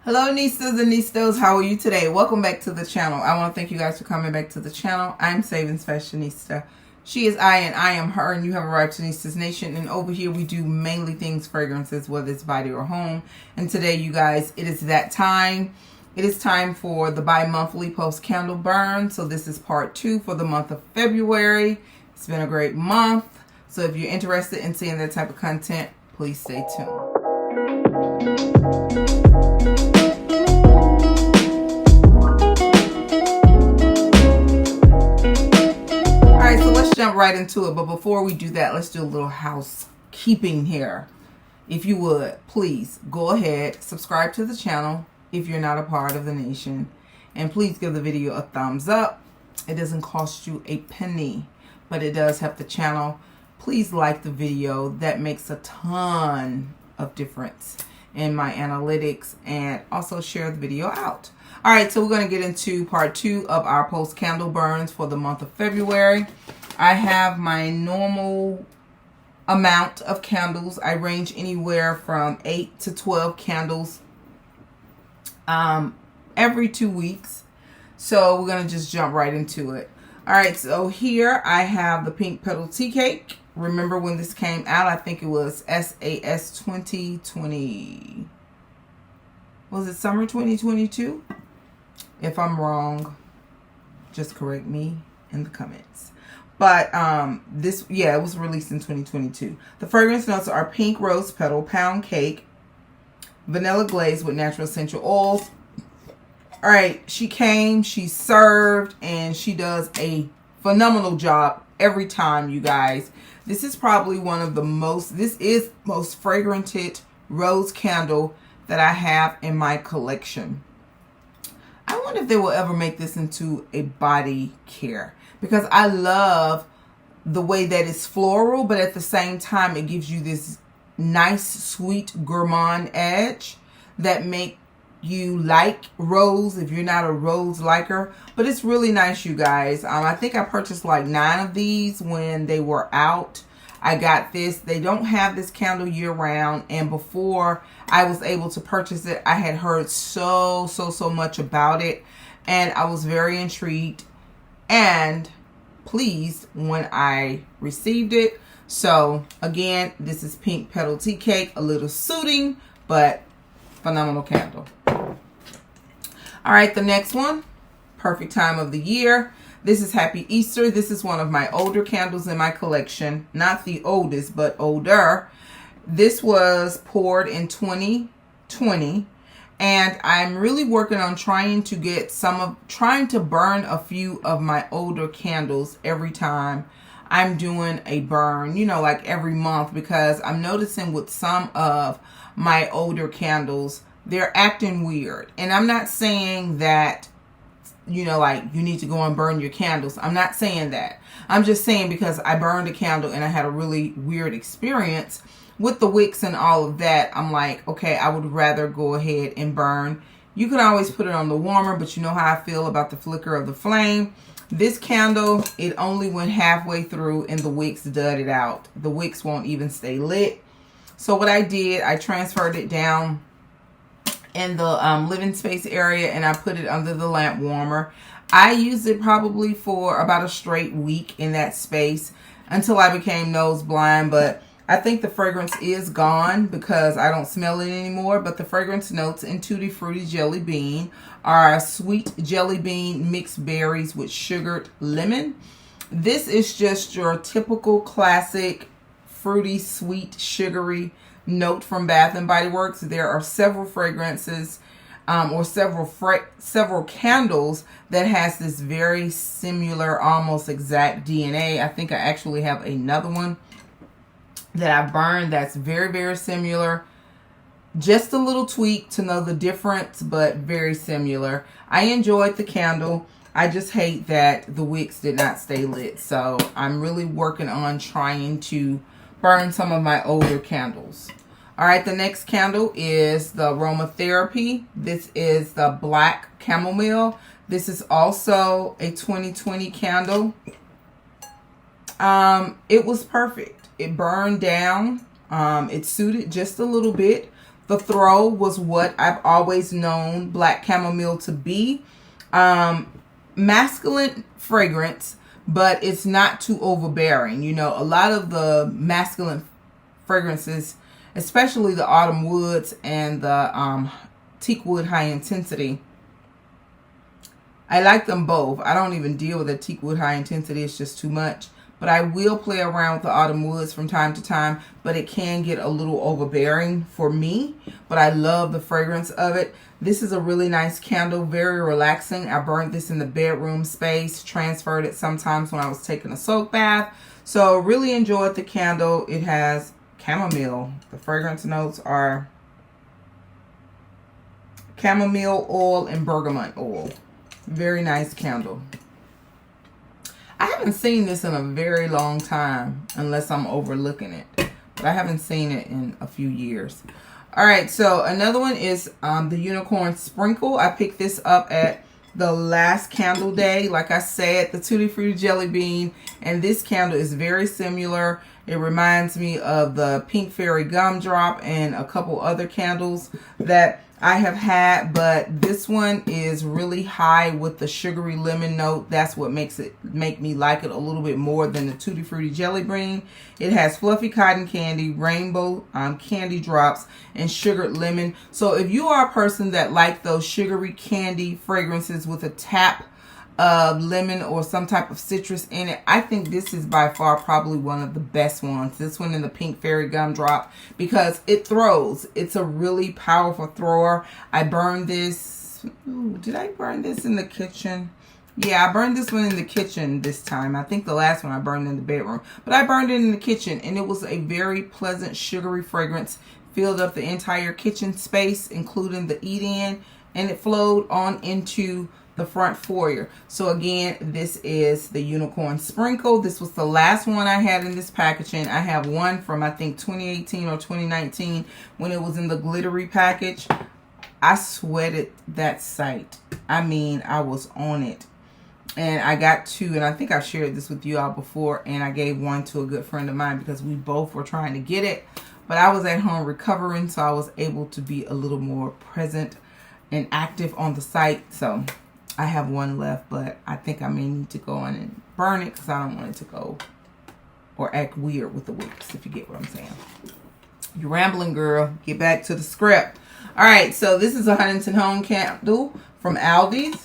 Hello Nistas and Nistos, how are you today? Welcome back to the channel. I want to thank you guys for coming back to the channel. I'm SavingsFashionista. She is I and I am her, and you have arrived to Nista's Nation. And over here we do mainly things fragrances, whether it's body or home. And today, you guys, it is that time. It is time for the bi-monthly post candle burn. So this is part 2 for the month of February. It's been a great month. So if you're interested in seeing that type of content, please stay tuned. Alright, so let's jump right into it. But before we do that, let's do a little housekeeping here. If you would, please go ahead, subscribe to the channel if you're not a part of the nation. And please give the video a thumbs up. It doesn't cost you a penny, but it does help the channel. Please like the video. That makes a ton of difference in my analytics, and also share the video out. All right, so we're going to get into part 2 of our post candle burns for the month of February. I have my normal amount of candles. I range anywhere from 8 to 12 candles every 2 weeks. So we're going to just jump right into it. All right, so here I have the Pink Petal Tea Cake. Remember when this came out? I think it was SAS 2020. Was it summer 2022? If I'm wrong, just correct me in the comments. But it was released in 2022. The fragrance notes are pink rose petal, pound cake, vanilla glaze with natural essential oils. All right, she came, she served, and she does a phenomenal job every time, you guys. This is probably one of the most fragranted rose candle that I have in my collection. I wonder if they will ever make this into a body care, because I love the way that it's floral, but at the same time it gives you this nice sweet gourmand edge that make you like rose if you're not a rose liker. But it's really nice, you guys. I think I purchased like 9 of these when they were out. I got this. They don't have this candle year round, and before I was able to purchase it, I had heard so much about it, and I was very intrigued and pleased when I received it. So again, this is Pink Petal Tea Cake, a little soothing but phenomenal candle. All right, the next one, perfect time of the year. This is Happy Easter. This is one of my older candles in my collection. Not the oldest, but older. This was poured in 2020. And I'm really working on trying to burn a few of my older candles every time I'm doing a burn, you know, like every month, because I'm noticing with some of my older candles, they're acting weird. And I'm not saying that, you know, like you need to go and burn your candles. I'm not saying that. I'm just saying because I burned a candle and I had a really weird experience with the wicks and all of that. I'm like, okay, I would rather go ahead and burn. You can always put it on the warmer, but you know how I feel about the flicker of the flame. This candle, it only went halfway through and the wicks dudded out. The wicks won't even stay lit. So what I did, I transferred it down in the living space area, and I put it under the lamp warmer. I used it probably for about a straight week in that space until I became nose blind, but I think the fragrance is gone because I don't smell it anymore. But the fragrance notes in Tutti Frutti Jelly Bean are sweet jelly bean mixed berries with sugared lemon. This is just your typical classic fruity, sweet, sugary note from Bath and Body Works. There are several fragrances or several candles that has this very similar, almost exact DNA. I think I actually have another one that I burned that's very similar. Just a little tweak to know the difference, but very similar. I enjoyed the candle. I just hate that the wicks did not stay lit. So I'm really working on trying to burn some of my older candles. All right, the next candle is the Aromatherapy. This is the Black Chamomile. This is also a 2020 candle. It was perfect. It burned down. It suited just a little bit The throw was what I've always known black chamomile to be. Masculine fragrance, but it's not too overbearing. You know, a lot of the masculine fragrances, especially the autumn woods and the teak wood high intensity, I like them both. I don't even deal with the teak wood high intensity. It's just too much. But I will play around with the autumn woods from time to time, but it can get a little overbearing for me. But I love the fragrance of it. This is a really nice candle, very relaxing. I burned this in the bedroom space, transferred it sometimes when I was taking a soak bath. So really enjoyed the candle. It has chamomile. The fragrance notes are chamomile oil and bergamot oil. Very nice candle. I haven't seen this in a very long time, unless I'm overlooking it. But I haven't seen it in a few years. Alright, so another one is the Unicorn Sprinkle. I picked this up at the last candle day. Like I said, the Tutti Frutti Jelly Bean. And this candle is very similar. It reminds me of the Pink Fairy Gumdrop and a couple other candles that I have had, but this one is really high with the sugary lemon note. That's what make me like it a little bit more than the Tutti Frutti Jelly Bean. It has fluffy cotton candy, rainbow candy drops, and sugared lemon. So if you are a person that like those sugary candy fragrances with a tap of lemon or some type of citrus in it, I think this is by far probably one of the best ones. This one in the Pink Fairy Gumdrop, because it throws. It's a really powerful thrower. I burned this. Ooh, did I burn this in the kitchen? Yeah, I burned this one in the kitchen this time. I think the last one I burned in the bedroom, but I burned it in the kitchen, and it was a very pleasant sugary fragrance. Filled up the entire kitchen space, including the eat-in, and it flowed on into the front foyer. So again, this is the Unicorn Sprinkle. This was the last one I had in this packaging. I have one from I think 2018 or 2019 when it was in the glittery package. I sweated that sight. I mean, I was on it. And I got two, and I think I've shared this with you all before, and I gave one to a good friend of mine because we both were trying to get it. But I was at home recovering, so I was able to be a little more present and active on the site. So I have one left, but I think I may need to go on and burn it because I don't want it to go or act weird with the wicks, if you get what I'm saying. You're rambling, girl. Get back to the script. All right, so this is a Huntington Home candle from Aldi's.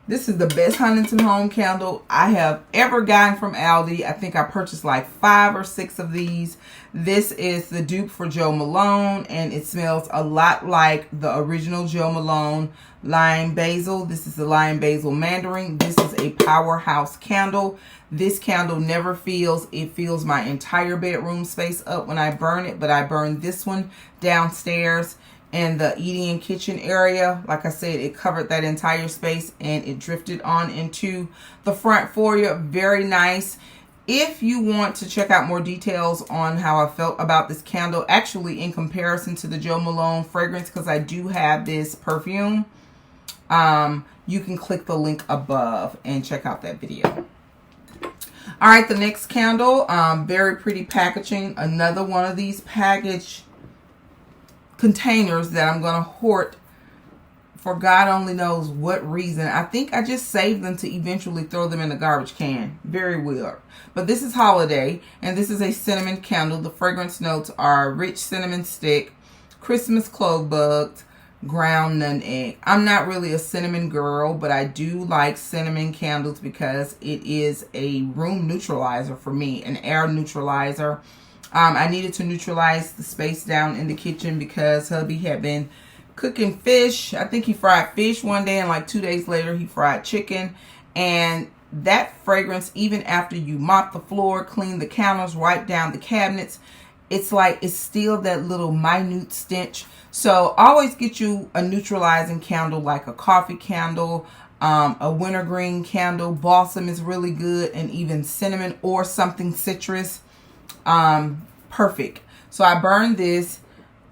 This is the best Huntington Home candle I have ever gotten from Aldi. I think I purchased like 5 or 6 of these. This is the dupe for Jo Malone, and it smells a lot like the original Jo Malone Lime Basil. This is the Lime Basil Mandarin. This is a powerhouse candle. This candle never fills. It fills my entire bedroom space up when I burn it, but I burn this one downstairs in the eating kitchen area. Like I said, it covered that entire space and it drifted on into the front foyer. Very nice. If you want to check out more details on how I felt about this candle, actually in comparison to the Jo Malone fragrance, because I do have this perfume, you can click the link above and check out that video. All right, the next candle, very pretty packaging. Another one of these package containers that I'm going to hoard for God only knows what reason. I think I just saved them to eventually throw them in the garbage can. Very weird. But this is holiday, and this is a cinnamon candle. The fragrance notes are rich cinnamon stick, Christmas clove bugs, ground nutmeg. I'm not really a cinnamon girl, but I do like cinnamon candles because it is a room neutralizer for me, an air neutralizer. I needed to neutralize the space down in the kitchen because hubby had been cooking fish. I think he fried fish one day, and like 2 days later he fried chicken. And that fragrance, even after you mop the floor, clean the counters, wipe down the cabinets, it's like it's still that little minute stench. So always get you a neutralizing candle, like a coffee candle, a wintergreen candle. Balsam is really good, and even cinnamon or something citrus. Perfect. So I burned this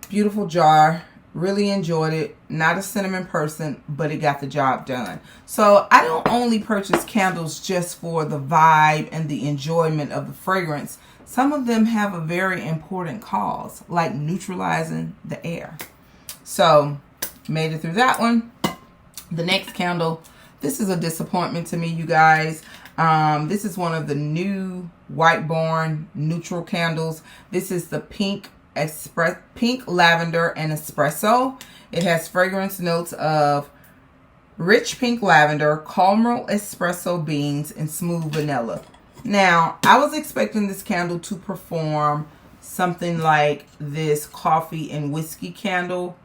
beautiful jar. Really enjoyed it. Not a cinnamon person, but it got the job done. So I don't only purchase candles just for the vibe and the enjoyment of the fragrance. Some of them have a very important cause, like neutralizing the air. So made it through that one. The next candle, this is a disappointment to me, you guys. This is one of the new Whiteborn neutral candles. This is the pink lavender and espresso. It has fragrance notes of rich pink lavender, caramel espresso beans, and smooth vanilla. Now, I was expecting this candle to perform something like this coffee and whiskey candle.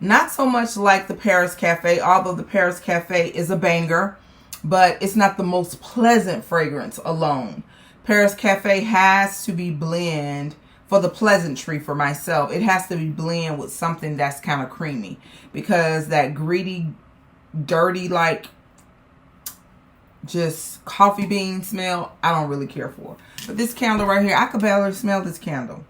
Not so much like the Paris Cafe, although the Paris Cafe is a banger, but it's not the most pleasant fragrance alone. Paris Cafe has to be blend for the pleasantry for myself. It has to be blend with something that's kind of creamy, because that greedy, dirty, like just coffee bean smell, I don't really care for. But this candle right here, I could barely smell this candle.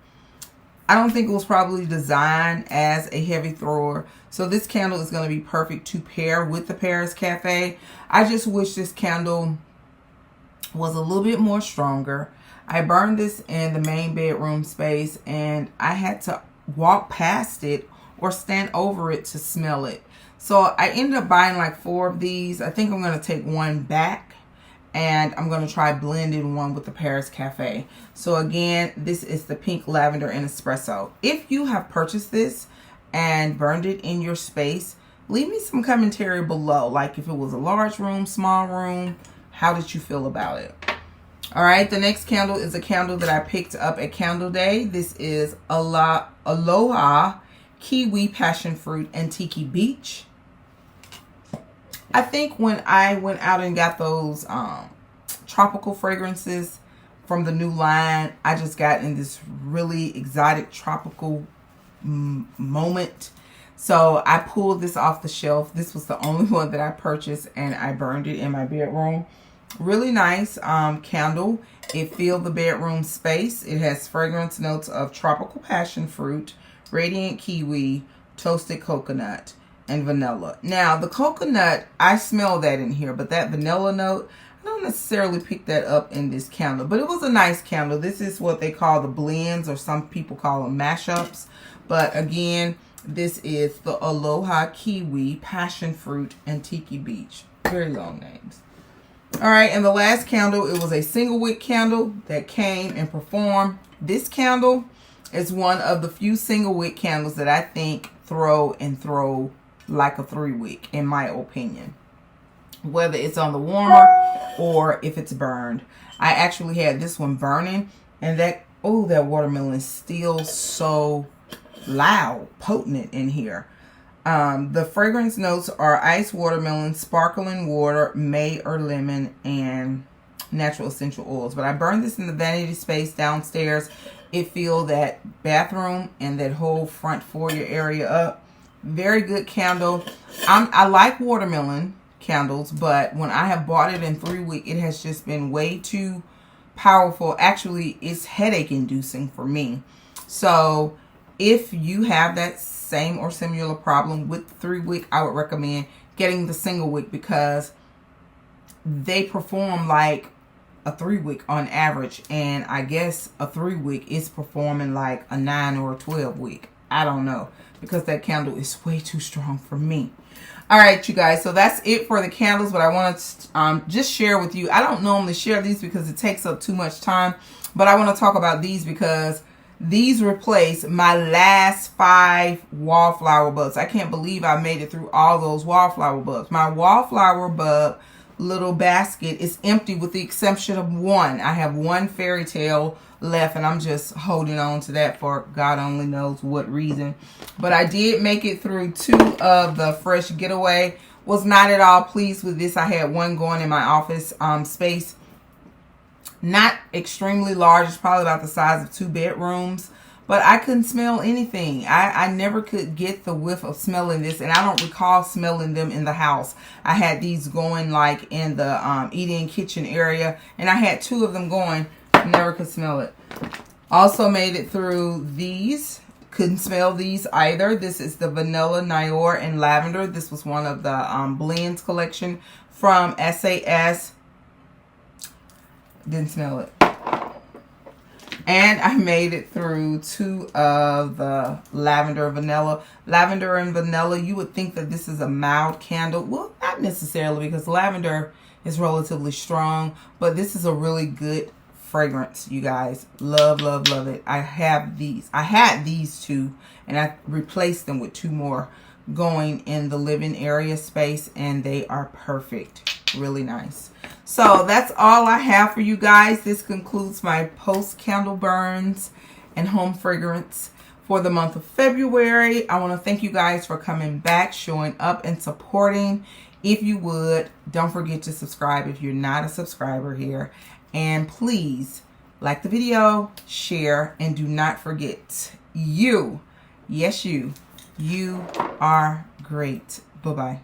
I don't think it was probably designed as a heavy thrower. So this candle is going to be perfect to pair with the Paris Cafe. I just wish this candle was a little bit more stronger. I burned this in the main bedroom space, and I had to walk past it or stand over it to smell it. So I ended up buying like 4 of these. I think I'm going to take one back, and I'm going to try blending one with the Paris Cafe. So again, this is the pink lavender and espresso. If you have purchased this and burned it in your space, leave me some commentary below. Like if it was a large room, small room, how did you feel about it? All right, the next candle is a candle that I picked up at Candle Day. This is Aloha Kiwi Passion Fruit and Tiki Beach. I think when I went out and got those tropical fragrances from the new line, I just got in this really exotic tropical moment. So I pulled this off the shelf. This was the only one that I purchased, and I burned it in my bedroom. Really nice candle. It filled the bedroom space. It has fragrance notes of tropical passion fruit, radiant kiwi, toasted coconut, and vanilla. Now, the coconut, I smell that in here, but that vanilla note, I don't necessarily pick that up in this candle, but it was a nice candle. This is what they call the blends, or some people call them mashups. But again, this is the Aloha Kiwi Passion Fruit and Tiki Beach. Very long names. All right, and the last candle, it was a single wick candle that came and performed. This candle is one of the few single wick candles that I think throw like a 3-wick, in my opinion. Whether it's on the warmer or if it's burned. I actually had this one burning, and that watermelon is still so loud, potent in here. The fragrance notes are ice watermelon, sparkling water, may or lemon, and natural essential oils. But I burned this in the vanity space downstairs. It filled that bathroom and that whole front foyer area up. Very good candle. I like watermelon candles, but when I have bought it in 3-wick, it has just been way too powerful. Actually, it's headache inducing for me. So if you have that same or similar problem with 3-wick, I would recommend getting the single wick, because they perform like a 3-wick on average, and I guess a 3-wick is performing like a 9 or a 12-wick. I don't know, because that candle is way too strong for me. All right, you guys, so that's it for the candles, but I want to just share with you. I don't normally share these because it takes up too much time, but I want to talk about these because these replace my last 5 Wallflower bulbs. I can't believe I made it through all those Wallflower bulbs. My Wallflower bulb little basket is empty with the exception of one. I have one fairy tale left, and I'm just holding on to that for God only knows what reason. But I did make it through 2 of the Fresh Getaway. Was not at all pleased with this. I had one going in my office space. Not extremely large. It's probably about the size of 2 bedrooms. But I couldn't smell anything. I never could get the whiff of smelling this. And I don't recall smelling them in the house. I had these going like in the eating kitchen area. And I had 2 of them going. Never could smell it. Also made it through these. Couldn't smell these either. This is the Vanilla, Nior, and Lavender. This was one of the blends collection from SAS. Didn't smell it. And I made it through 2 of the lavender and vanilla. Lavender and vanilla, you would think that this is a mild candle. Well, not necessarily, because lavender is relatively strong, but this is a really good fragrance, you guys. Love, love, love it. I have these. I had these 2, and I replaced them with 2 more going in the living area space, and they are perfect. Really nice. So that's all I have for you guys. This concludes my post candle burns and home fragrance for the month of February. I want to thank you guys for coming back, showing up, and supporting. If you would, don't forget to subscribe if you're not a subscriber here. And please like the video, share, and do not forget, you, yes you are great. Bye-bye.